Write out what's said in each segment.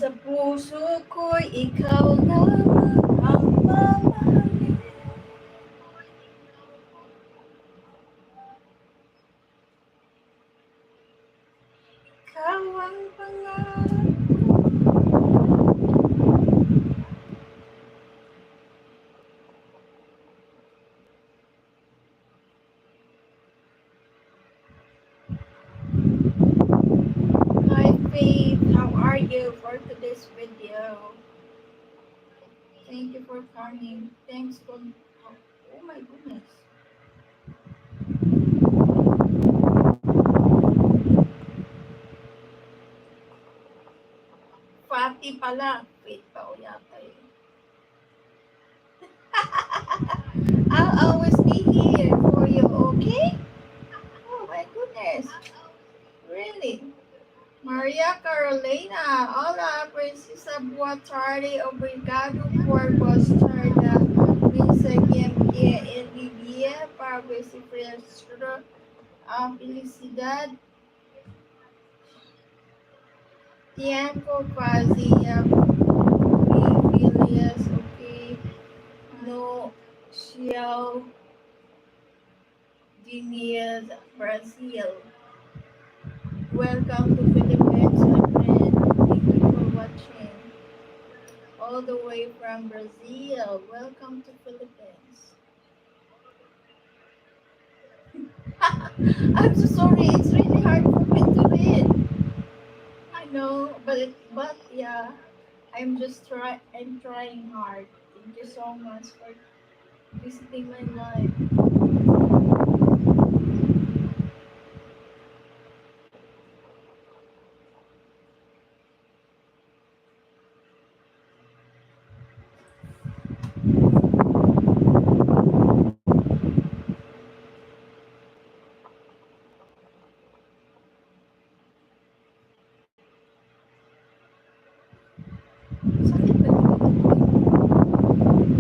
Sa puso ko'y ikaw lamang ang mamahalin. Ikaw ang pangarap ko. Hi Faith, how are you for today's video? Thank you for coming. Thanks for... Oh my goodness. Fatty pala. Wait pa o yata eh. I'll always be here for you, okay? Oh my goodness. Really? Maria Carolina, hola, Princesa, boa tarde, obrigado por gostar da minha game envia para ver se frustra a felicidade. Tiempo fazia filhas, ok, no céu de minhas Brasil. Welcome to Philippines, my friend. Thank you for watching. All the way from Brazil. Welcome to Philippines. I'm so sorry. It's really hard for me to read. I know, but yeah, I'm trying hard. Thank you so much for visiting my life.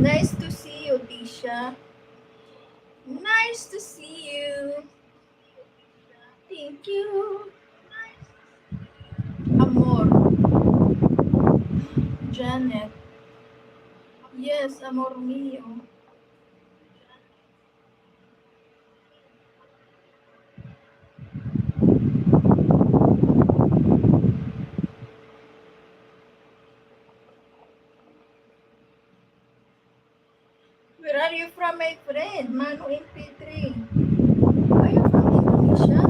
Nice to see you, Tisha. Nice to see you. Thank you. Amor. Janet. Yes, amor mío. Where are you from, my friend? Manu MP3. Are you from Indonesia?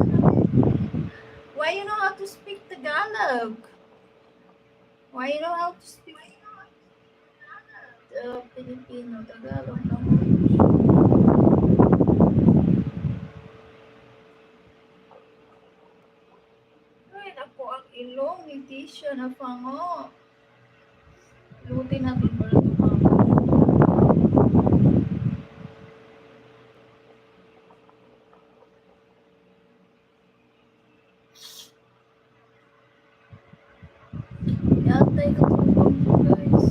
Why you know how to speak Tagalog? Why you know how to speak Filipino Tagalog language? Ay, ako ang ilong ni Tisha na pango. Lutin natin pala ito pa. Yatay katulong po, guys.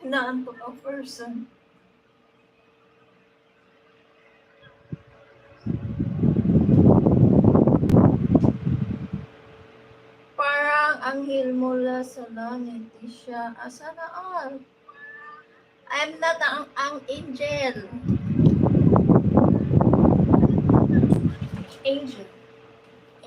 Naantok ang person. Parang anghel mula sa langit, Tisha. Sana all. I'm not ang angel. Angel.